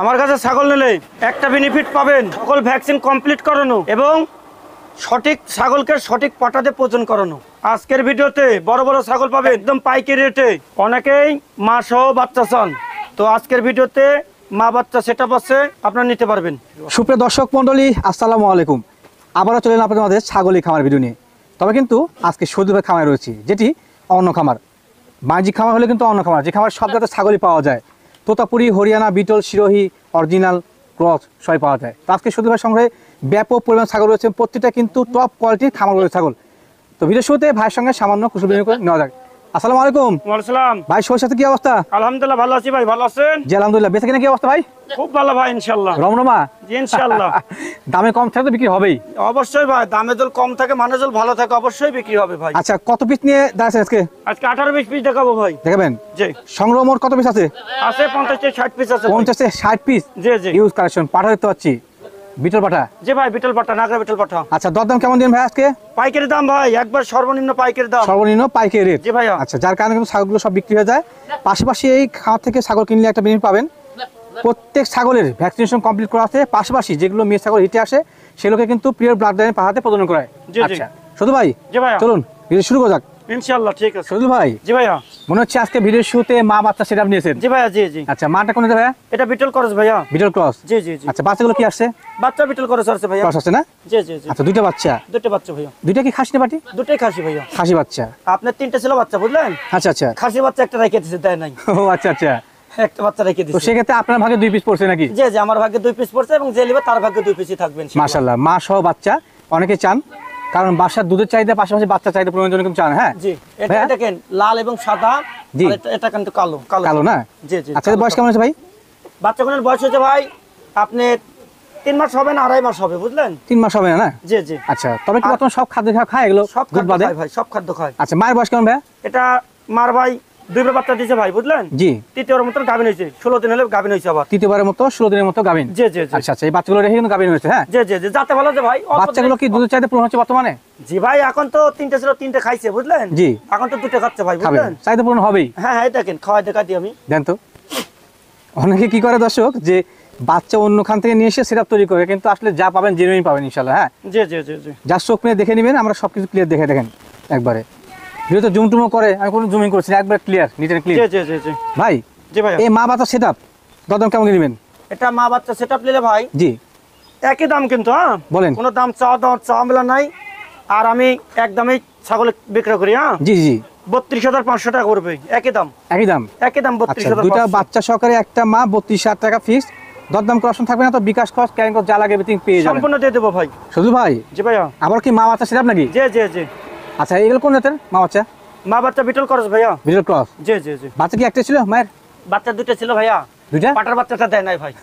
আমার কাছে ছাগল নিলে একটা বেনিফিট পাবেন, সকল ভ্যাকসিন কমপ্লিট করানো এবং সঠিক ছাগলকে সঠিক পাটাতে প্রজন করানো। আজকের ভিডিওতে বড় বড় ছাগল পাবেন একদম পাইকারি রেটে। অনেকেই মা সহ বাচ্চা চান, তো আজকের ভিডিওতে মা বাচ্চা সেটআপ আছে, আপনারা নিতে পারবেন। সুপ্রিয় দর্শক মন্ডলী, আসসালামু আলাইকুম। আবারও চলেন আপনাদের মাঝে ছাগলি খামার ভিডিও নিয়ে। তবে কিন্তু আজকে সৌদিভাই খামারে রয়েছি, যেটি অন্য খামার। বাণিজ্যিক খামার হলে কিন্তু অন্য খামার, যে খামার সব জাতের ছাগলই পাওয়া যায়। তোতাপুরি, হরিয়ানা, বিটল, সিরোহি, অরিজিনাল, ক্রস সবই পাওয়া যায়। তো আজকে সৌদিভাই সংগ্রহে ব্যাপক পরিমাণ ছাগল রয়েছে, প্রত্যেকটা কিন্তু টপ কোয়ালিটির খামার রয়েছে ছাগল। তো ভিডিও শুরুতে ভাইয়ের সঙ্গে সামান্য কুশল বিনিময় করে নেওয়া যাক। আসসালামু আলাইকুম। ওয়ালাইকুম আসসালাম। ভাই শরীর সাথে কি অবস্থা? আলহামদুলিল্লাহ ভালো আছি ভাই, ভালো আছেন? জি আলহামদুলিল্লাহ। বেচা কিনা কি অবস্থা ভাই? খুব ভালো ভাই, ইনশাআল্লাহ। রমরমা? জি ইনশাআল্লাহ। দামে কম থাকলে তো বিক্রি হবেই। অবশ্যই ভাই, দামে যদি কম থাকে মানে যদি ভালো থাকে অবশ্যই বিক্রি হবে ভাই। আচ্ছা, কত পিস নিয়ে দাঁড়াচ্ছেন আজকে? আজকে 18-20 পিস দেখাবো ভাই। দেখাবেন? জি। সংগ্রহ মোট কত পিস আছে? আছে 50-60 পিস আছে। 50-60 পিস? জি জি। Huge collection. পাঠা দেখতে পাচ্ছি, বিটল পাঠা। জি ভাই, বিটল পাঠা, নাগরা বিটল পাঠা। আচ্ছা, দরদাম কেমন দিন ভাই আজকে? পাইকারি দাম ভাই, একবার সর্বনিম্ন পাইকারি দাম। সর্বনিম্ন পাইকারি রেট? জি ভাইয়া। আচ্ছা, যার কারণে কিন্তু ছাগলগুলো সব বিক্রি হয়ে যায়। পাশাপাশি এই খামার থেকে ছাগল কিনলে একটা বেনিফিট পাবেন, প্রত্যেক ছাগলের ভ্যাকসিনেশন কমপ্লিট করা আছে। পাশাপাশি যেগুলো মেয়ে ছাগল হিটে আসে সেগুলোকে কিন্তু পিওর ব্লাড লাইনের পাহাড়ে প্রদান করায়। জি জি। আচ্ছা শুধু ভাই, জি ভাইয়া, চলুন ভিডিও শুরু করা যাক। ইনশাআল্লাহ ঠিক আছে। শুধু ভাই, জি ভাইয়া। মনে হচ্ছে আজকে ভিডিওর শুরুতে মা বাচ্চা সেটআপ নিয়েছেন। জি ভাইয়া, জি জি। আচ্ছা, মাটা কোন ভাইয়া? এটা বিটল ক্রস ভাইয়া। বিটল ক্রস? জি জি জি। আচ্ছা, বাচ্চাগুলো কি আসছে? বাচ্চা বিটল ক্রস আছে ভাইয়া। ক্রস আসছে না? জি জি জি। আচ্ছা, দুইটা বাচ্চা? দুটো বাচ্চা ভাইয়া। দুইটা কি খাসি না পাটি? দুটোই খাসি ভাইয়া। খাসি বাচ্চা? আপনার তিনটা ছিল বাচ্চা, বুঝলেন? আচ্ছা আচ্ছা। খাসি বাচ্চা একটা রেখে দিয়েছে, দেয় নাই। ও আচ্ছা আচ্ছা। একটা বাচ্চা রেখে তো দিয়েছে। সেক্ষেত্রে আপনার ভাগে 2 পিস পড়ছে নাকি? জি জি, আমার ভাগ্যে 2 পিস পড়ছে এবং যে লিবে তার ভাগ্যে 2 পিসই থাকবেন। মাশাআল্লাহ, মা সহ বাচ্চা অনেকে চান, কারণ বাসার দুধের চাহিদা পাশাপাশি বাচ্চা চাহিদা পূরণের জন্য কিন্তু চান। হ্যাঁ জি। এটা ভাইয়া? দেখেন লাল এবং সাদা। জি। আর এটা কিন্তু কালো। কালো না? জি জি। আচ্ছা, এর বয়স কেমন আছে ভাই? বাচ্চাগুলোর বয়স হচ্ছে ভাই আপনি 3 মাস হবে না 2.5 মাস হবে, বুঝলেন? 3 মাস হবে না? না জি জি। আচ্ছা, তবে কি বর্তমানে সব খাদ্য খায় এগুলো? সব দুধ খাদ্য বাদে? খায় ভাই, সব খাদ্য খায়। আচ্ছা, মায়ের বয়স কেমন ভাই? এটা মার ভাই 2 বার বাচ্চা দিয়েছে ভাই, বুঝলেন? জি। তৃতীয়বার মতন গাভিন হয়েছে, 16 দিন হলে গাভিন হয়েছে আবার। তৃতীয়বারের মতো 16 দিনের মতো গাভিন? জি জি জি। আচ্ছা আচ্ছা, এই বাচ্চাগুলো রেখে কিন্তু গাভিন হয়েছে? হ্যাঁ জি জি জি। যাতে ভালো যে ভাই বাচ্চাগুলো কি দুধের চাহিদা পূরণ হচ্ছে বর্তমানে? জি ভাই, এখন তো 3টে ছিল, 3টে খাইছে, বুঝলেন? জি। এখন তো 2টে খাচ্ছে ভাই, খাবে, বুঝলেন? চাহিদা পূরণ হবেই। হ্যাঁ হ্যাঁ, দেখেন খাওয়াই দেখাই দিই আমি। দেন তো। অনেকে কি করে দর্শক, যে বাচ্চা অন্য খান থেকে নিয়ে এসে সিরাপ তৈরি করে, কিন্তু আসলে যা পাবেন জেনুইন পাবেন ইনশাআল্লাহ। হ্যাঁ জি জি জি জি। যা চোখ নিয়ে দেখে নেবেন, আমরা সবকিছু ক্লিয়ার দেখে দেখেন একবারে। যেহেতু জুমটুমো করে, আমি কোনো জুমিং করছি না, একবার ক্লিয়ার, নিট এন্ড জি ক্লিয়ার। জি জি জি। ভাই জি ভাই, এই মা বাচ্চা সেটআপ দরদাম কেমন নেবেন? এটা মা বাচ্চা সেটআপ নিলে ভাই জি একই দাম কিন্তু। হ্যাঁ বলেন। কোনো দাম চাওয়া মেলা নাই। আর আমি একদমই ছাগল বিক্রি করি। হ্যাঁ জি জি। 32,500 টাকা করবে, একই দাম। একই দাম? একই দাম আচ্ছা, 32,500। দুইটা বাচ্চা সহকারে একটা মা 32,000 টাকা ফিক্স। দরদাম করার অপশন থাকবে না তো? বিকাশ খরচ, ক্যারিং খরচ যা লাগে এভরিথিং পেয়ে যাবেন। সম্পূর্ণ দিয়ে দেবো ভাই। শুধু ভাই? জি ভাইয়া। আবার কি মা বাচ্চা সেটআপ নাকি? জি জি জি। আচ্ছা, এগুলো কোন জাতের মা বাচ্চা? মা বাচ্চা বিটল ক্রস ভাইয়া। বিটল ক্রস? জি জি জি। বাচ্চা কি একটা ছিল মায়ের? বাচ্চা 2টে ছিল ভাইয়া। দুইটা? পাটার বাচ্চাটা দেয় নাই ভাই।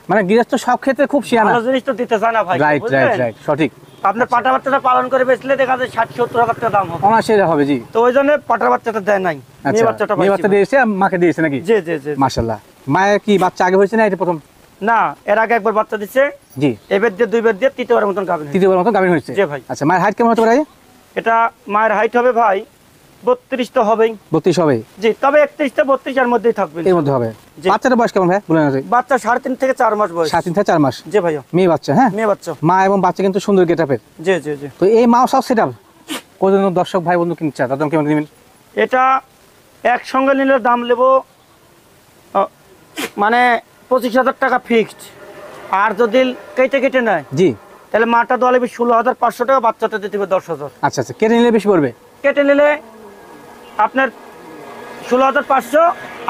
মানে গৃহস্থ সব ক্ষেত্রে খুব শিয়ানা। ভালো জিনিস তো দিতে চায় না ভাই, রাইট বুঝলেন? রাইট রাইট, সঠিক। আপনার পাটা বাচ্চাটা পালন করে বেচলে দেখা যায় 60-70 হাজার টাকা দাম হবে। অনায়াসে হবে। জি। তো ওই জন্য পাটার বাচ্চাটা দেয় নাই, মেয়ে আচ্ছা, বাচ্চাটা মেয়ে বাচ্চা দিয়েছে, মাকে দিয়েছে নাকি? জি জি জি। মাশাআল্লাহ। মায়ের কি বাচ্চা আগে হয়েছে না এটা প্রথম? না, এর আগে একবার বাচ্চা দিচ্ছে, জি। এবার দিয়ে 2 বার দিয়ে তৃতীয়বারের মতন গাভিন হয়েছে। তৃতীয়বার মতো গাভিন হয়েছে? জি ভাই। আচ্ছা, মায়ের হাইট কেমন হতে পারে? এটা মায়ের হাইট হবে ভাই 32 তো হবেই। 32 হবে? জি, তবে 31 থেকে 32 এর মধ্যেই থাকবে। এর মধ্যে হবে? জি। বাচ্চাটার বয়স কেমন ভাই বলেন? বাচ্চা 3.5 থেকে 4 মাস বয়স। 3.5 থেকে 4 মাস? জি ভাইয়া। মেয়ে বাচ্চা? হ্যাঁ মেয়ে বাচ্চা। মা এবং বাচ্চা কিন্তু সুন্দর গেটআপের। জি জি জি। তো এই মাও সব সেটআপ কোন দর্শক ভাই বন্ধু কিনতে চায়, দাম কেমন নেবেন? এটা একসঙ্গে নিলে দাম নেব মানে 25,000 টাকা ফিক্সড। আর যদি কেটে কেটে নেয় জি। তাহলে মাটা দোয়া নেবে 16,500 টাকা, বাচ্চাটা দিতে হবে 10,000। আচ্ছা আচ্ছা, কেটে নিলে বেশি পড়বে? কেটে নিলে আপনার 16,500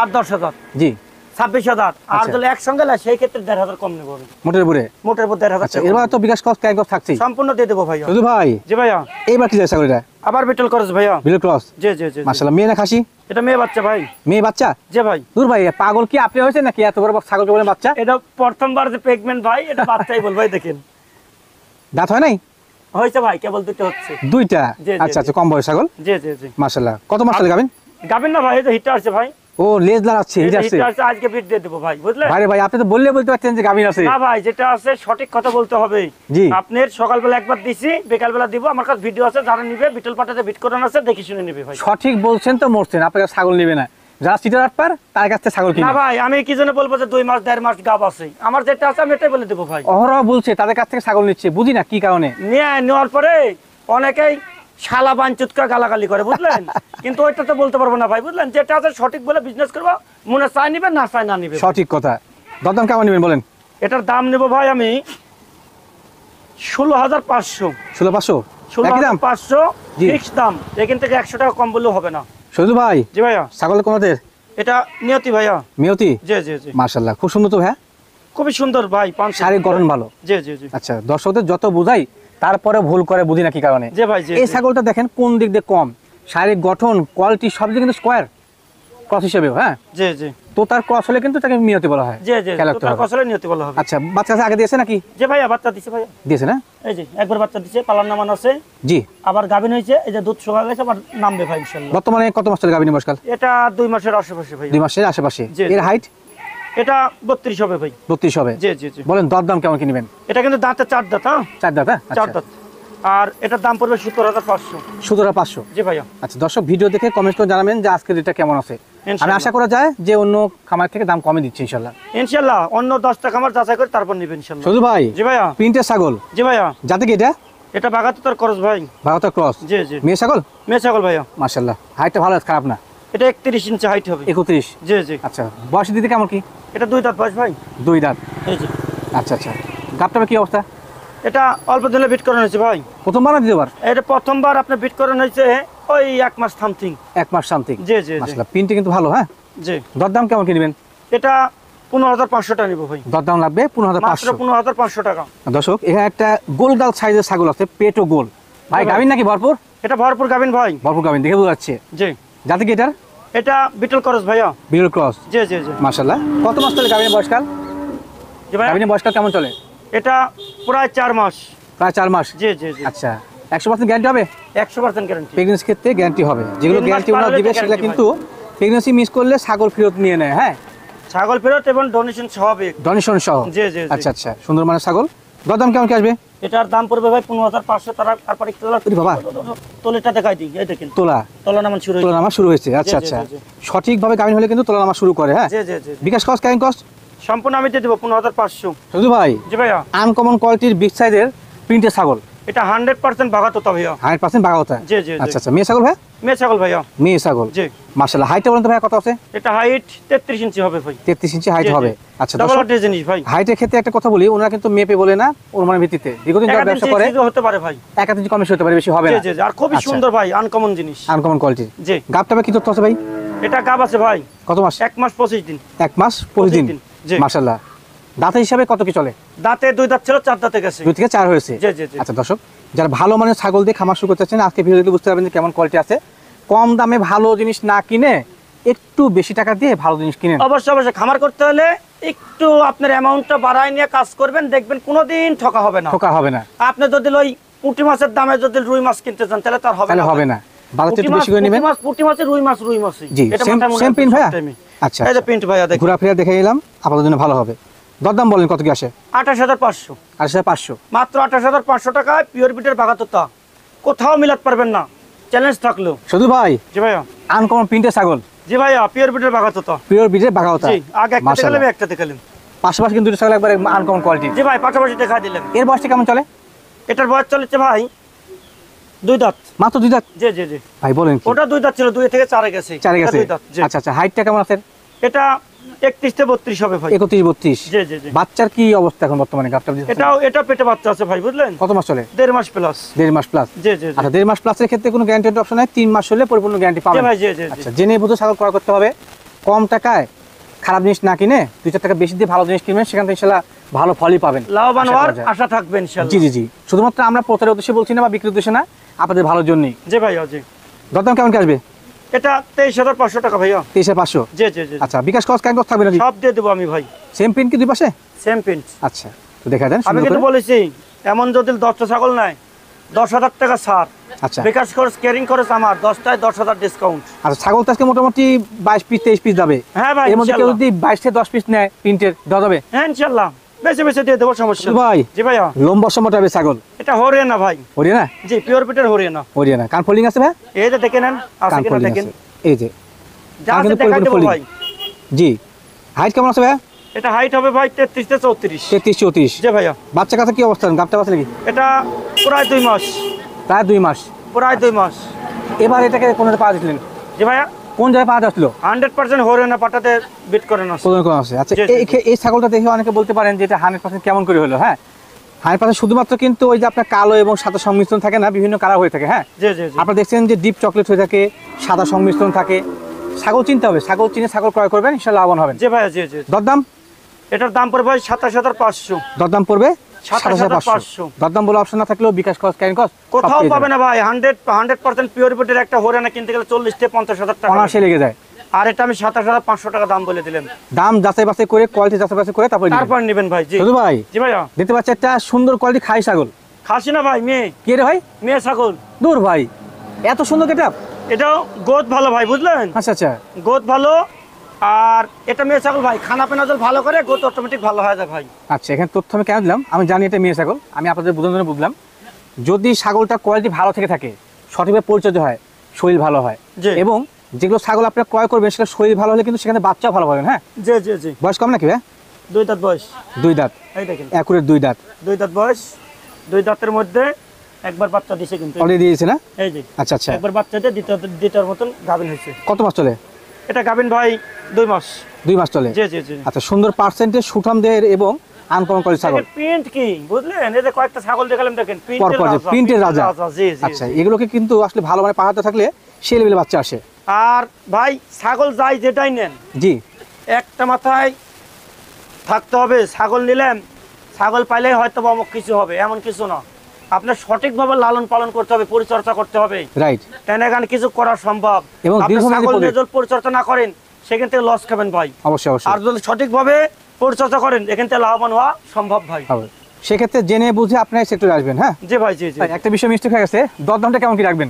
আর 10,000, জি 26,000। আর আচ্ছা। যদি একসঙ্গে নেয় সেই ক্ষেত্রে 1,500 কম নেবো আমি। মোটের উপরে? মোটের উপর 1,500 আচ্ছা, টাকা এবার তো বিকাশ খরচ ক্যারিং খরচ থাকছেই? সম্পূর্ণ দিয়ে দেবো ভাইয়া। শুধু ভাই? জি ভাইয়া। এইবার কি ছাগল এটা? আবার বিটল ক্রস ভাইয়া। বিটল ক্রস? জি জি জি। মাশাআল্লাহ। মেয়ে না খাসি? এটা মেয়ে বাচ্চা ভাই। মেয়ে বাচ্চা? জি ভাই। দূর ভাই, পাগল কি আপনি হয়েছে নাকি এত বড় ছাগল বলে বাচ্চা? এটা প্রথমবার যে প্রেগন্যান্ট ভাই, এটা বাচ্চাই বল ভাই। দেখেন দাঁত হয় নাই? হয়েছে ভাই, কেবল 2টো হচ্ছে। 2টা? জি, জি, আচ্ছা জি। আচ্ছা, কম বয়স ছাগল? জি জি জি। মাশাআল্লাহ। কত মাস চলে গাবেন? গাবেন না ভাই, এটা হিটটা আসছে ভাই। ও লেজ লাগাচ্ছে, হিট আসছে? হিটটা আসছে, আজকে বিট দিয়ে দেবো ভাই, বুঝলেন? ভাই ভাই, আপনি তো বললে বলতে পারতেন যে গাবিন আছে। না ভাই, যেটা আছে সঠিক কথা বলতে হবে। জি। আপনার সকালবেলা একবার দিছি, বিকালবেলা দিব। আমার কাছে ভিডিও আছে, যারা নিবে বিটল পাটাতে বিট করানো আছে, দেখে শুনে নিবে ভাই। সঠিক বলছেন তো মরছেন, আপনার কাছে ছাগল নেবে না। যারা সিটার আটপার তার কাছ থেকে ছাগল না কিনে। ভাই আমি কি জন্য বলবো যে 2 মাস 1.5 মাস গাব আছে, আমার যেটা আছে আমি এটাই বলে দেবো ভাই। অহরহ বলছে তাদের কাছ থেকে ছাগল নিচ্ছে, বুঝি না কি কারণে। নেওয়ার পরে অনেকেই শালা বাঞ্চুতকা গালাগালি করে বুঝলেন, কিন্তু ওইটা তো বলতে পারবো না ভাই বুঝলেন, যেটা আছে সঠিক বলে বিজনেস করবো, মনে চাই নিবে না চাই না নিবে। সঠিক কথা। দরদাম কেমন নেবেন বলেন? এটার দাম নেবো ভাই আমি 16,500। 16,500 একই দাম? 16,500 জি। ফিক্স দাম, এখান থেকে 100 টাকা কম বললেও হবে না। শহীদুল ভাই জি ভাইয়া। ছাগল কোনদের? এটা নিয়তি ভাইয়া। মেয়তি? জি জি জি। মাশাআল্লাহ, খুব সুন্দর তো ভাই। খুবই সুন্দর ভাই, শারীরিক গঠন ভালো। জি জি জি। আচ্ছা, দর্শকদের যত বুঝাই তারপরে ভুল করে, বুঝি না কি কারণে। জি ভাই জি। এই ছাগলটা দেখেন কোন দিক দিয়ে কম, শারীরিক গঠন কোয়ালিটি সব দিকে কিন্তু স্কোয়ার ক্রস হিসেবে। হ্যাঁ, জি জি তো তার ক্রস হলে কিন্তু তাকে মিয়তি বলা হয়। জি জি। খেয়াল রাখতে তো তার হবে। কসলে নিয়তি বলা হবে। আচ্ছা, বাচ্চা কাছে আগে দিয়েছে নাকি? জি ভাইয়া বাচ্চা দিছে ভাইয়া। দিয়েছে না? এই যে একবার বাচ্চা দিছে, পালার নামান আছে, জি। আবার গাভিন হয়েছে, এই যে দুধ শুকা গেছে, আবার নামবে ভাই ইনশাআল্লাহ। বর্তমানে কত মাস চলে গাভিনী বয়সকাল? এটা 2 মাসের আশেপাশে ভাই। 2 মাসের আশেপাশে। জি, এর জি। হাইট? এটা 32 হবে ভাই। 32 হবে। জি জি জি। বলেন দরদাম কেমন কিনবেন? এটা কিন্তু দাঁতে 4 দাঁত। হ্যাঁ 4 দাঁত? 4 দাঁত। আর এটার দাম পড়বে 17,500। 17,500। জি ভাইয়া। আচ্ছা, দর্শক ভিডিও দেখে কমেন্ট করে জানাবেন যে আজকের রেটটা কেমন আছে। আমি ইনশাআল্লাহ। আশা করা যায় যে অন্য খামার থেকে দাম কমে দিচ্ছে ইনশাআল্লাহ। ইনশাআল্লাহ অন্য 10 টাকা আমার যাচাই করে তারপর নিবেন ইনশাআল্লাহ। শহীদুল ভাই জি ভাইয়া। প্রিন্টের ছাগল, জি ভাইয়া। যাতে কি এটা? এটা বাগাতে তোর খরচ ভাই। ভারতের ক্রস। জি জি। মেয়ে ছাগল? মেয়ে ছাগল ভাইয়া। মাশাআল্লাহ, হাইটটা ভালো আছে, খারাপ না। এটা 31 ইঞ্চি হাইট হবে। 31। জি জি। আচ্ছা, বয়স দিতে কেমন কি? এটা 2 দাঁত বয়স ভাই। 2 দাঁত। এই যে। আচ্ছা আচ্ছা, গাবটার কি অবস্থা? এটা অল্প দিনে বিট করানো হয়েছে ভাই। প্রথমবার না দ্বিতীয়বার? এটা প্রথমবার আপনি বিট করানো হয়েছে ওই 1 মাস সামথিং। 1 মাস সামথিং। জি জি জি। মাশাআল্লাহ, প্রিন্টে কিন্তু ভালো। হ্যাঁ, জি। দরদাম কেমন কিনবেন? এটা 15,500 টাকা নিব ভাই। দরদাম লাগবে মাত্র 15,500। 15,500 টাকা। দর্শক এখানে একটা গোলগাল সাইজের ছাগল আছে, পেটও গোল। ভাই ভাই। গাভিন নাকি ভরপুর? এটা ভরপুর গাভিন ভাই। ভরপুর গাভিন দেখে বোঝা যাচ্ছে। জি। যাতে কি এটার? এটা বিটল করস ভাইয়া। বিরল ক্রস। জি জি জি। মাশাআল্লাহ, কত মাস চলে গাভিনের বয়সকাল? জি ভাই। গাভিনের বয়সকাল কেমন চলে? এটা প্রায় 4 মাস। প্রায় 4 মাস। জি জি জি। আচ্ছা, 100% গ্যারান্টি হবে? 100% গ্যারান্টি। প্রেগনেন্সি ক্ষেত্রে গ্যারান্টি হবে। যেগুলো 3 মাস গ্যারান্টি পার ওনারা হলে দিবে তো সেটা guarantee কিন্তু প্রেগনেন্সি মিস করলে ছাগল ফেরত নিয়ে নেয়। হ্যাঁ, ছাগল ফেরত এবং ডোনেশন স্বাভাবিক। ডোনেশন সহ। জি জি জি। আচ্ছা আচ্ছা, সুন্দর মানের ছাগল। দরদাম কেমন কি আসবে? এটার দাম পড়বে ভাই 15,500 তারপর একটু ওরে বাবা, তোলেটা দেখাই দিই, এই দেখেন তোলা তোলা নামান শুরু হয়েছে। তোলানামা শুরু হয়েছে। আচ্ছা জি, জি, আচ্ছা, জি, জি। সঠিকভাবে গাভিন হলে কিন্তু তোলানামা শুরু করে। হ্যাঁ, জি জি জি। বিকাশ কস্ট ক্যারিং কস্ট সম্পূর্ণ আমি দিয়ে দেবো 15,500। শুধু ভাই জি ভাইয়া। আনকমন কোয়ালিটির বিগ সাইজের প্রিন্টের ছাগল, এটা 100% ভাগাতোতা ভাইয়া। 100% বাঘাওতা। জি জি জি। আচ্ছা আচ্ছা, মেয়ে ছাগল ভাই? মেয়ে ছাগল ভাইয়া। মেয়ে ছাগল। জি। মাশাআল্লাহ, হাইটটা বলেন তো ভাই কত আছে? এটা হাইট 33 ইঞ্চি হবে ভাই। 33 ইঞ্চি হাইট জি, জি। হবে। আচ্ছা, ডাবল দর্শক হার্টের জিনিস ভাই। হাইটের ক্ষেত্রে একটা কথা বলি, ওনারা কিন্তু মেপে বলে না, অনুমানের ভিত্তিতে দীর্ঘদিন যারা ব্যবসা করে হতে পারে ভাই। 1 ইঞ্চি কমে হতে পারে, বেশি হবে জি না। জি জি। আর খুবই আচ্ছা। সুন্দর ভাই, আনকমন জিনিস। আনকমন কোয়ালিটির। জি। গাবটা ভাই কি তথ্য আছে ভাই? এটা গাব আছে ভাই। কত মাস? 1 মাস 25 দিন। 1 মাস 25 দিন। জি। মাশাআল্লাহ, দাঁতের হিসাবে কত কি চলে? দাঁতে 2 দাঁত ছিল, 4 দাঁতে গেছে। 2 থেকে 4 হয়েছে। জি জি জি। আচ্ছা দর্শক, যারা ভালো মানের ছাগল দিয়ে খামার শুরু করতে চাচ্ছেন, আজকে ভিডিও দেখলে বুঝতে পারবেন যে কেমন কোয়ালিটি আছে। কম দামে ভালো জিনিস না কিনে একটু বেশি টাকা দিয়ে ভালো জিনিস কিনেন। অবশ্যই অবশ্যই খামার করতে হলে একটু আপনার অ্যামাউন্টটা বাড়ায় নিয়ে কাজ করবেন, দেখবেন কোনোদিন ঠকা হবে না। ঠকা হবে না। আপনি যদি ওই পুঁটি মাছের দামে যদি রুই মাছ কিনতে চান তাহলে তার হবে তাহলে না। হবে না, বাজারটা একটু বেশি করে নেবেন। পুঁটি মাছের রুই মাছই। জি, এটা সেম মাথায় মনে সেম রাখবেন প্রিন্ট ভাইয়া। সবটাইমে। আচ্ছা, এই যে প্রিন্ট ভাইয়া দেখুন। ঘোরাফেরা দেখে এলাম, আপনাদের জন্য ভালো হবে। দরদাম বলেন কত কি আসে? 28,500। 28,500। মাত্র 28,500 টাকায় পিওর বিটের বাগাতোতা। কোথাও মিলাতে পারবেন না, চ্যালেঞ্জ থাকলো। শুধু ভাই জি ভাইয়া। আনকমন প্রিন্টের ছাগল, জি ভাইয়া, পিওর বিটের বাগাতোতা। পিওর বিটের বাঘাওতা। জি, আগে একটা দেখালাম, একটা দেখালাম। পাশাপাশি কিন্তু দুটো ছাগল একবার আনকমন কোয়ালিটি। জি ভাই, পাশাপাশি দেখা দিলেন। এর বয়সটা কেমন চলে? এটার বয়স চলেছে ভাই 2 দাঁত। মাত্র 2 দাঁত? জি জি জি। ভাই বলেন কি? ওটা 2 দাঁত ছিল, 2 থেকে 4 গেছে। 4 গেছে। 2 দাঁত। জি। আচ্ছা আচ্ছা, হাইটটা কেমন আছে? এটা 31 থেকে 32 হবে ভাই। 31 32। জি জি জি। বাচ্চার কি অবস্থা এখন বর্তমানে গাবটা? এটা পেটে বাচ্চা আছে ভাই, বুঝলেন? কত মাস চলে? 1.5 মাস প্লাস। 1.5 মাস প্লাস। জি জি জি। আচ্ছা, 1.5 মাস প্লাসের ক্ষেত্রে কোনো গ্যারান্টি অপশন নাই, 3 মাস হলে পরিপূর্ণ গ্যারান্টি জি পাবেন। ভাই, জি জি জি। আচ্ছা, জেনে বুঝে ছাগল ক্রয় করতে হবে। কম টাকায় খারাপ জিনিস না কিনে 2-4 টাকা বেশি দিয়ে ভালো জিনিস কিনবেন, সেখান থেকে ইনশাআল্লাহ ভালো ফলই পাবেন। লাভবান আশা হওয়ার করা যায়। আশা থাকবে ইনশাআল্লাহ। জি জি জি, শুধুমাত্র আমরা প্রচারের উদ্দেশ্যে বলছি না বা বিক্রির উদ্দেশ্যে না, আপনাদের ভালোর জন্যই। জি ভাইয়া জি। দরদাম কেমন কি আসবে? এটা 23,500 টাকা ভাইয়া। 23,500। জি জি জি। আচ্ছা, বিকাশ কস্ট ক্যান কস্ট থাকবে নাকি? সব দিয়ে দেবো আমি ভাই। সেম প্রিন্ট কি দুই পাশে? Same print. আচ্ছা, তো দেখা দেন আমি সুন্দর কিন্তু করে। বলেছি এমন যদি 10টা ছাগল নেয় 10,000 টাকা ছাড়। আচ্ছা বিকাশ খরচ ক্যারিং খরচ আমার, 10টায় 10,000 ডিসকাউন্ট। আচ্ছা, ছাগল তো আজকে মোটামুটি 22 পিস 23 পিস যাবে। হ্যাঁ ভাই, এর মধ্যে কেউ ইনশাআল্লাহ। যদি 22 থেকে 10 পিস নেয় প্রিন্টের দেওয়া যাবে? হ্যাঁ ইনশাআল্লাহ, বেশি বেশি দিয়ে দেবো, সমস্যা নেই। ভাই জি ভাইয়া। লম্বা সমটা হবে ছাগল। এটা হরিয়ানা ভাই। হরিয়ানা? জি, পিওর বিটের হরিয়ানা। হরিয়ানা। কান ফোল্ডিং আছে ভাই? এই যে দেখে নেন, আছে কান কিনা ফোল্ডিং দেখেন। আছে, এই যে যা আছে দেখাই দেবো ভাই। জি, হাইট কেমন আছে ভাইয়া? এটা হাইট হবে ভাই 33 থেকে 34। 33-34। জি ভাইয়া। বাচ্চা কাছে কি অবস্থা, গাবটা বাচ্চা নাকি? এটা প্রায় 2 মাস। প্রায় 2 মাস। প্রায় 2 মাস। এবার এটাকে কোন জায়গায় পাওয়া যাচ্ছিলেন? জি ভাইয়া। কোন জায়গায় পাওয়া যাচ্ছিল? 100% হরিয়ানা পাটাতে বিট করে না। কোন আছে? আচ্ছা, এই ছাগলটা দেখে অনেকে বলতে পারেন যে এটা 100% কেমন করে হলো? হ্যাঁ, 100% শুধুমাত্র কিন্তু ওই যে আপনার কালো এবং সাদা সংমিশ্রণ থাকে না, বিভিন্ন কালার হয়ে থাকে। হ্যাঁ, জি জি জি। আপনারা দেখছেন যে ডিপ চকলেট হয়ে থাকে, সাদা সংমিশ্রণ থাকে। ছাগল চিনতে হবে, ছাগল চিনে ছাগল ক্রয় করবেন, ইনশাআল্লাহ লাভবান হবেন। জি ভাইয়া। জি জি। দরদাম? এটার দাম পড়বে ভাই 27500। দরদাম পড়বে 27500। দরদাম বলে অপশন না থাকলেও বিকাশ কস্ট, ক্যারিং কস্ট কোথাও পাবে না ভাই। 100% পিওর বিটের একটা হরিয়ানা কিনতে গেলে 40 থেকে 50,000 টাকা অনার্সে লেগে যায়। আর এটা আমি 27500 টাকা দাম বলে দিলাম। দাম যাচাই বাছাই করে, কোয়ালিটি যাচাই বাছাই করে তারপর নেবেন ভাই। জি শুধু ভাই। জি ভাইয়া। দেখতে পাচ্ছি একটা সুন্দর কোয়ালিটি খাই ছাগল। খাসি না ভাই, মেয়ে। কি রে ভাই? মেয়ে ছাগল। দূর ভাই, এত সুন্দর গেটআপ। এটাও গোদ ভালো ভাই, বুঝলেন? আচ্ছা আচ্ছা। গোদ ভালো। আর এটা মেয়ে ছাগল ভাই, খানা পেনা জল ভালো করে গোদ অটোমেটিক ভালো হয়ে যায় ভাই। আচ্ছা, এখানে তথ্য আমি কেন দিলাম, আমি জানি এটা মেয়ে ছাগল, আমি আপনাদের বোঝানোর জন্য বুঝলাম। যদি ছাগলটা কোয়ালিটি ভালো থেকে থাকে, সঠিকভাবে পরিচর্যা হয়, শরীর ভালো হয়, জি। এবং যেগুলো ছাগল আপনারা ক্রয় করবেন সেটা শরীর ভালো হলে কিন্তু সেখানে বাচ্চাও ভালো পাবেন। হ্যাঁ, জি জি জি। বয়স কম নাকি ভাই? 2 দাঁত বয়স। 2 দাঁত। এই দেখেন, একুরেট 2 দাঁত। 2 দাঁত বয়স। 2 দাঁতের মধ্যে একবার বাচ্চা দিছে কিন্তু। অলরেডি দিয়েছে না? এই যে। আচ্ছা আচ্ছা। একবার বাচ্চা দিয়ে দ্বিতীয়র মতন গাভিন হয়েছে। কত মাস চলে? এটা গাভিন ভাই 2 মাস। 2 মাস চলে। জি জি জি। আচ্ছা, সুন্দর পার্সেন্টেজ, সুঠাম দেহের এবং আনকমন কোয়ালিটি ছাগল। প্রিন্ট কি বুঝলেন? এই যে কয়েকটা ছাগল দেখালাম, দেখেন পরপর যে প্রিন্টের রাজা। জি জি। আচ্ছা, এগুলোকে কিন্তু আসলে ভালো মানে পাহাড়তে থাকলে সেই লেভেলে বাচ্চা আসে। আর ভাই ছাগল যাই যেটাই নেন, জি, একটা মাথায় থাকতে হবে, ছাগল নিলেন, ছাগল পাইলেই হয়তো বা অমুক কিছু হবে, এমন কিছু না। আপনার সঠিকভাবে লালন পালন করতে হবে, পরিচর্যা করতে হবে। রাইট। তেনাগান কিছু করা সম্ভব। এবং আপনি ছাগল নিয়ে যদি পরিচর্যা না করেন, সেখান থেকে লস খাবেন ভাই। অবশ্যই অবশ্যই। আর যদি সঠিকভাবে পরিচর্যা করেন, এখান থেকে লাভবান হওয়া সম্ভব ভাই। হবে। সেক্ষেত্রে জেনে বুঝে আপনার সেক্টরে আসবেন। হ্যাঁ জি ভাই। জি জি। একটা বিষয় মিস্টেক হয়ে গেছে, দরদামটা কেমন কি রাখবেন?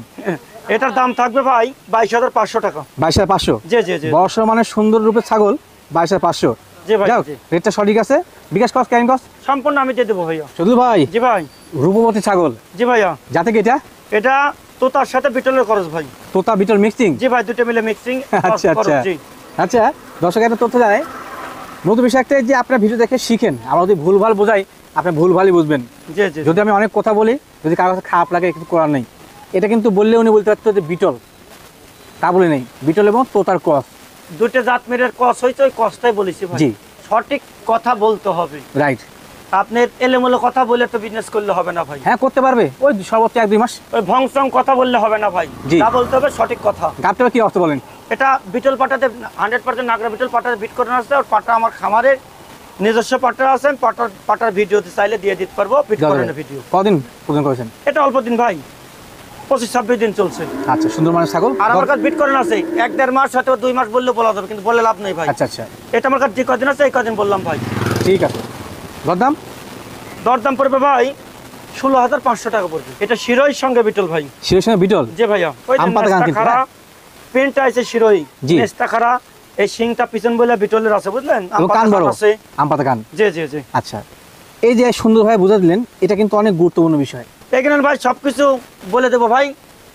এটার দাম থাকবে ভাই 22,500 টাকা। 22,500। জি জি জি। বর্ষ মানে সুন্দর রূপের ছাগল, 22,500। জি ভাই। জি। রেটটা সঠিক আছে। বিকাশ কস্ট, ক্যারিং কস্ট সম্পূর্ণ আমি দিয়ে দেবো ভাইয়া। শুধু ভাই। জি ভাই। রূপবতী ছাগল। জি ভাইয়া। যাতে কি এটা? এটা তোতার সাথে বিটলের খরচ ভাই। তোতা বিটল মিক্সিং? জি ভাই, দুটো মিলে মিক্সিং। আচ্ছা আচ্ছা। জি। আচ্ছা, দর্শক একটা তথ্য জানাই, নতুন বিষয় একটা যে আপনার ভিডিও দেখে শিখেন। আমরা যদি ভুলভাল বোঝাই, আপনি ভুলভালই বুঝবেন। জি জি। যদি আমি অনেক কথা বলি, যদি কারো কাছে খারাপ লাগে, কিছু করার নেই। এটা কিন্তু বললে উনি বলতে পারতো যে বিটল, তা বলে নেই। বিটল এবং তোতার ক্রস, দুটো জাত মেরের কস হইছে, ওই কসটাই বলেছি ভাই। জি। সঠিক কথা বলতে হবে। রাইট। আপনি এলোমেলো কথা বলে তো বিজনেস করলে হবে না ভাই। হ্যাঁ, করতে পারবে, ওই সর্বোচ্চ 1-2 মাস। ওই ভংসং কথা বললে হবে না ভাই। জি। তা বলতে হবে সঠিক কথা। গাবটা কি অর্থ বলেন? এটা বিটল পাটাতে 100% নাগরা বিটল পাটাতে বিট করে আসছে। আর পাটা আমার খামারের নিজস্ব পাটা আছে, পাটার ভিডিও চাইলে দিয়ে দিতে পারবো, বিট করানোর ভিডিও। কদিন পর্যন্ত করেছেন? এটা অল্প দিন ভাই, 25-26 দিন চলছে। আচ্ছা, সুন্দর মানের ছাগল। আর আমার কাছে বিট করেন আছে 1-1.5 মাস, হয়তো 2 মাস বললে বলা যাবে, কিন্তু বললে লাভ নেই ভাই। আচ্ছা আচ্ছা, এটা আমার কাছে যে কদিন আছে এই কদিন বললাম ভাই। ঠিক আছে। দরদাম? দরদাম পড়বে ভাই 16,500 টাকা পড়বে। এটা শিরোইর সঙ্গে বিটল ভাই। শিরোর সঙ্গে বিটল? জি ভাইয়া। ওই যে নেস্তা খাড়া পেনটা আছে শিরোই, নেস্তা খাড়া, এই সিংটা পিছন বলে বিটলের আছে, বুঝলেন? কান বড় আছে, আম পাতা কান। জি জি জি। আচ্ছা, এই যে সুন্দরভাবে বুঝা দিলেন, এটা কিন্তু অনেক গুরুত্বপূর্ণ বিষয়। এখানে ভাই সবকিছু বলে দেবো ভাই,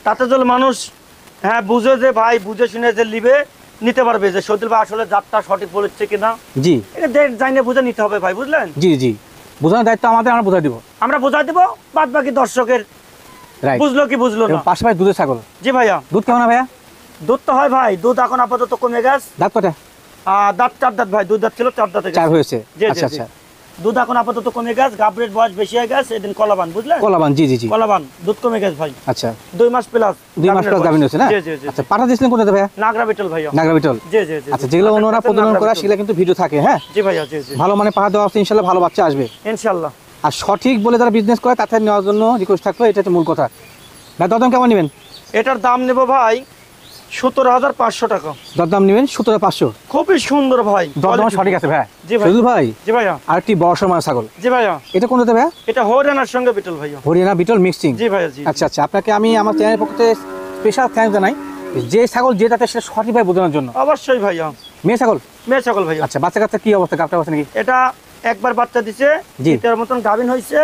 তাতে যদি মানুষ হ্যাঁ বুঝে যে ভাই বুঝে শুনে যে নিবে, নিতে পারবে যে সৌদিল ভাই আসলে জাতটা সঠিক বলেছে কিনা। জি। এটা জানিয়ে বুঝে নিতে হবে ভাই, বুঝলেন? জি জি। বোঝানোর দায়িত্ব আমাদের, আমরা বোঝাই দিব। আমরা বোঝাই দিব, বাদ বাকি দর্শকের বুঝলো কি বুঝলো না। পাশাপাশি দুধের ছাগল। জি ভাইয়া। দুধ কেমন ভাইয়া? দুধ তো হয় ভাই, দুধ এখন আপাতত কমে গেছে। দাঁত কটা? দাঁত 4 দাঁত ভাই, 2 দাঁত ছিল 4 দাঁতে 4 হয়েছে। আচ্ছা আচ্ছা। দুধ এখন আপাতত কমে গেছে, গাবরের বয়স বেশি হয়ে গেছে। এদিন কলাবান, বুঝলেন? কলাবান, জি জি জি। কলাবান দুধ কমে গেছে ভাই। আচ্ছা, 2 মাস প্লাস। 2 মাস প্লাস গাভিন হয়েছে না? জি জি জি। আচ্ছা, পাঠা দিয়েছিলেন কোথাতে ভাইয়া? নাগরা বিটল ভাইয়া। নাগরা বিটল। জি জি জি। আচ্ছা, যেগুলো ওনারা প্রজনন করা সেগুলো কিন্তু ভিডিও থাকে। হ্যাঁ জি ভাইয়া। জি জি। ভালো মানে পাঠা দেওয়া আছে, ইনশাআল্লাহ ভালো বাচ্চা আসবে ইনশাআল্লাহ। আর সঠিক বলে যারা বিজনেস করে তাদের নেওয়ার জন্য রিকোয়েস্ট থাকলো, এটা হচ্ছে মূল কথা। ভাই দরদাম কেমন নেবেন? এটার দাম নেব ভাই 17,500 টাকা। দরদাম নেবেন 17,500। খুবই সুন্দর ভাই, দরদাম সঠিক আছে ভাই। জি ভাই। শুধু ভাই। জি ভাইয়া। আরেকটি বড় সমান ছাগল। জি ভাইয়া। এটা কোন জাতের ভাইয়া? এটা হরিয়ানার সঙ্গে বিটল ভাইয়া। Haryana beetle mixing. জি ভাইয়া। জি। আচ্ছা আচ্ছা, আপনাকে আমি আমার চ্যানেলের পক্ষ থেকে স্পেশাল থ্যাঙ্কস জানাই, যে ছাগল যে জাতের সেটা সঠিকভাবে বোঝানোর জন্য। অবশ্যই ভাইয়া। মেয়ে ছাগল? মেয়ে ছাগল ভাইয়া। আচ্ছা, বাচ্চা কাচ্চা কি অবস্থা, গাবটা অবস্থা নাকি? এটা একবার বাচ্চা দিছে, দ্বিতীয় মতন গাভিন হইছে।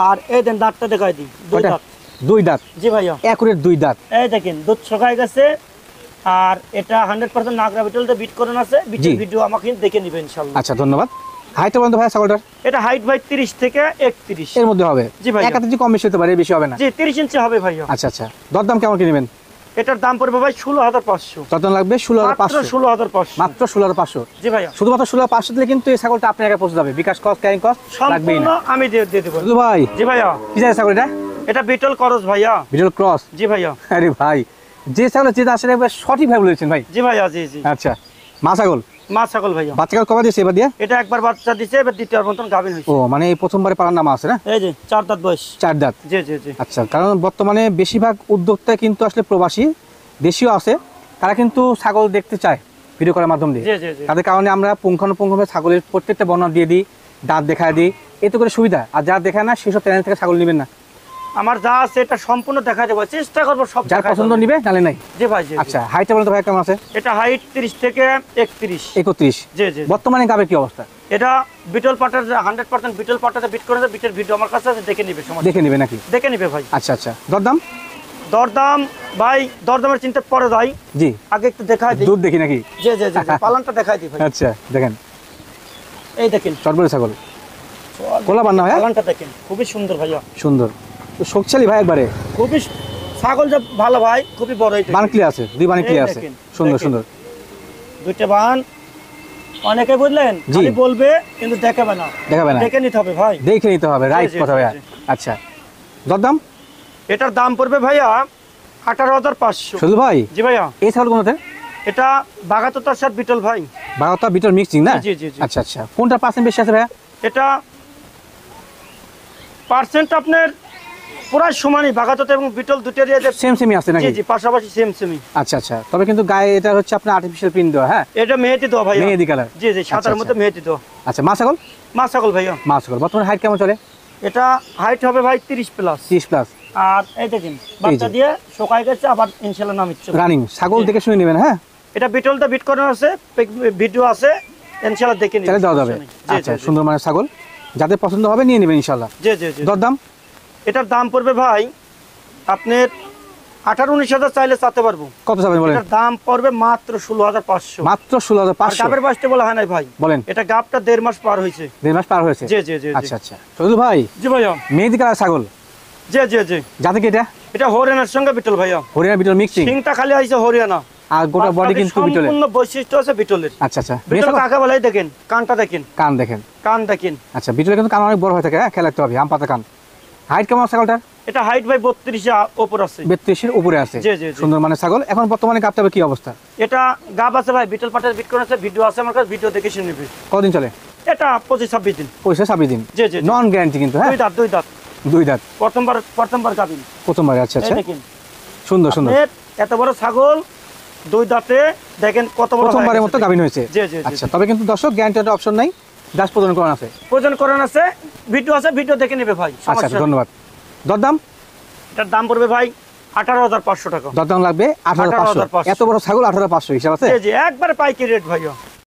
আর এই দেন দাঁতটা দেখাই দিই, 2 দাঁত। 2 দাঁত? জি ভাইয়া। একুরেট 2 দাঁত। এই দেখেন দুধ শুকায় গেছে, আর এটা 100% নাগরা বিটলতে বিট করানো আছে, জি। বিটের ভিডিও আমাকে দেখে নিবেন ইনশাআল্লাহ। আচ্ছা ধন্যবাদ। হাইটটা বলতো ভাই ছাগলটার? এটা হাইট ভাই 30 থেকে 31 এর মধ্যে হবে? জি ভাই। 1 ইঞ্চি কম বেশি হতে পারে, বেশি হবে না? জি 30 ইঞ্চি হবে ভাইয়া। আচ্ছা আচ্ছা, দরদাম কেমন কি নেবেন? এটার দাম পড়বে ভাই 16500। দরদাম লাগবে মাত্র 16500। 16500। মাত্র 16500। জি ভাইয়া। শুধুমাত্র 16500 দিলে কিন্তু এই ছাগলটা আপনি একা পৌঁছে যাবে, বিকাশ কস্ট ক্যারিং কস্ট লাগবেই সম্পূর্ণ না। আমি দিয়ে দেব। দুদু ভাই জি ভাইয়া। কি জাতের ছাগল এটা? এটা বিটল করস ভাইয়া। বিটল ক্রস? জি ভাইয়া। আরে ভাই, যে ছাগল যেটা আসলে একবার সঠিক ভাবে বলেছেন ভাই। জি ভাইয়া। জি জি। আচ্ছা, মা ছাগল? মা ছাগল ভাইয়া। বাচ্চা কাল কবে দিয়েছে এবার দিয়ে? এটা একবার বাচ্চা দিছে, এবার দ্বিতীয়বার মতন গাভিন হইছে। ও মানে এই প্রথমবারে পালার নাম আছে না? এই যে 4 দাঁত বয়স। 4 দাঁত? জি জি জি। আচ্ছা, কারণ বর্তমানে বেশিরভাগ উদ্যোক্তা কিন্তু আসলে প্রবাসী, দেশীয় আছে, তারা কিন্তু ছাগল দেখতে চায় ভিডিও করার মাধ্যম দিয়ে। জি জি জি। তাদের কারণে আমরা পুঙ্খানুপুঙ্খভাবে ছাগলের প্রত্যেকটা বর্ণনা দিয়ে দিই, দাঁত দেখায় দিই, এতে করে সুবিধা। আর যারা দেখায় না সেসব চ্যানেল থেকে ছাগল নেবেন না। আমার যা আছে এটা সম্পূর্ণ দেখা দেবো, চেষ্টা করবো সব যার দেখায় পছন্দ দেওয়ার। নিবে, নালে নাই। জি ভাই। জি। আচ্ছা, হাইটটা বলতে ভাই কেমন আছে? এটা হাইট 30 থেকে 31। 31? জি জি। বর্তমানে গাবের কি অবস্থা? এটা বিটল পাটার 100% বিটল পাটাতে বিট করে বিটের ভিডিও আমার কাছে আছে, দেখে নিবে সমস্যা। দেখে নিবে নাকি? দেখে নিবে ভাই। আচ্ছা আচ্ছা, দরদাম? দরদাম ভাই, দরদামের চিন্তা পরে যাই, জি, আগে একটু দেখাই দিই। দুধ দেখি নাকি? জি জি জি। পালনটা দেখাই দিই ভাই। আচ্ছা, দেখেন এই দেখেন চটবড়ি ছাগল, কোলা বান্না ভাই? পালনটা দেখেন, খুবই সুন্দর ভাইয়া। সুন্দর তো, শক্তিশালী ভাই একবারে। খুবই ছাগল যে ভালো ভাই, খুবই বড়। এটা বান ক্লিয়ার আছে, দুই বান ক্লিয়ার আছে, দেখেন, সুন্দর দেখেন। সুন্দর। দুইটা বান, অনেকে বুঝলেন জি। খালি বলবে কিন্তু দেখাবে না, দেখাবে না, দেখে নিতে হবে ভাই। দেখে নিতে হবে, রাইট জি, কথা জি, ভাইয়া। জি। আচ্ছা, দরদাম? এটার দাম পড়বে ভাইয়া 18,500। শুধু ভাই জি ভাইয়া। এই ছাগল কোনতে? এটা বাগাততার সাথে বিটল ভাই। বারোটা বিটল মিক্সিং না? জি, জি, জি। আচ্ছা আচ্ছা, কোনটা পার্সেন্ট বেশি আছে ভাইয়া? এটা পার্সেন্ট আপনার পুরো সমানই, বাগাততা এবং বিটল দুটোরই আছে। সেম সেমই আছে জি নাকি? জি, পাশাপাশি সেম সেমই। আচ্ছা আচ্ছা, তবে কিন্তু গায়ে এটা হচ্ছে আপনার আর্টিফিশিয়াল প্রিন্ট দেওয়া, হ্যাঁ? এটা মেহেদি দেওয়া ভাইয়া। মেহেদি কালার? জি জি, সাদার আচ্ছা, মধ্যে মেহেদি দেওয়া। আচ্ছা, মা ছাগল? মা ছাগল ভাইয়া। মা ছাগল বর্তমানে হাইট কেমন চলে? এটা হাইট হবে ভাই 30 প্লাস। 30 প্লাস? আর এই দেখেন বাচ্চা দিয়ে শোকায় গেছে, আবার ইনশাআল্লাহ নাম ইচ্ছে। রানিং ছাগল জি। দেখে শুনে নেবেন, হ্যাঁ? এটা বিটলটা বিট করানো আছে, ভিডিও আছে, ইনশাআল্লাহ দেখে নিন। তাহলে দেওয়া যাবে। আচ্ছা, সুন্দর মানের ছাগল, যাদের পছন্দ হবে নিয়ে নেবেন ইনশাআল্লাহ। জি জি জি। দরদাম? এটার দাম পড়বে ভাই আপনার 18-19 চাইলে চাতে পারবো। কত যাবেন বলেন? এটার দাম পড়বে মাত্র 16,500। মাত্র 16,500? গাবের বয়সটা বলা হয় নাই ভাই। বলেন। এটা গাবটা 1.5 মাস পার হয়েছে। 1.5 মাস পার হয়েছে? জি জি জি। আচ্ছা আচ্ছা, শুধু ভাই জি ভাইয়া। মেহেদি কালার ছাগল? জি জি জি। যাতে কি এটা? এটা হরিয়ানার সঙ্গে বিটল ভাইয়া। Haryana beetle mixing? সিংটা খালি আইছে হরিয়ানা, আর গোটা বডি কিন্তু বিটলের? সম্পূর্ণ বৈশিষ্ট্য আছে বিটলের। আচ্ছা আচ্ছা, বিটল কাকে বলে দেখেন, কানটা দেখেন, কান দেখেন। কান দেখেন। আচ্ছা, বিটলের কিন্তু কান অনেক বড় হয়ে থাকে, হ্যাঁ? খেয়াল রাখতে হবে, আম পাতা কান। হাইট কেমন ছাগলটার? এটা হাইট ভাই 32 ওপর আছে। 32-এর উপরে আছে? জি জি জি। সুন্দর মানের ছাগল। এখন বর্তমানে গাবটা কি অবস্থা? এটা গাব আছে ভাই, বিটল পাটের বিট করা আছে, ভিডিও আছে আমার কাছে, ভিডিও দেখে শুনে নিবি। কতদিন চলে? এটা 25-26 দিন। 25-26 দিন? জি জি জি। নন গ্যারান্টি কিন্তু, হ্যাঁ? দুই দাঁত, দুই দাঁত। দুই দাঁত? প্রথমবার গাবিন। প্রথমবার? আচ্ছা এই আচ্ছা, দেখেন সুন্দর সুন্দর। আপনার এত বড় ছাগল, দুই দাঁতে দেখেন কত বড়। প্রথমবারের মতো গাবিন হয়েছে? জি জি জি। আচ্ছা, তবে কিন্তু দর্শক গ্যারান্টি অপশন নাই, জাস্ট প্রদান করানো আছে। প্রয়োজন করেন আছে, ভিডিও আছে, ভিডিও দেখে নেবে ভাই। আচ্ছা সমস্যা আচ্ছা, নেই। ধন্যবাদ। দরদাম? এটার দাম পড়বে ভাই 18,500 টাকা। দরদাম লাগবে 18,500? 18,500 এত বড় ছাগল 18,500 হিসাব আছে? জি জি, একবারে পাইকারি রেট ভাইয়া।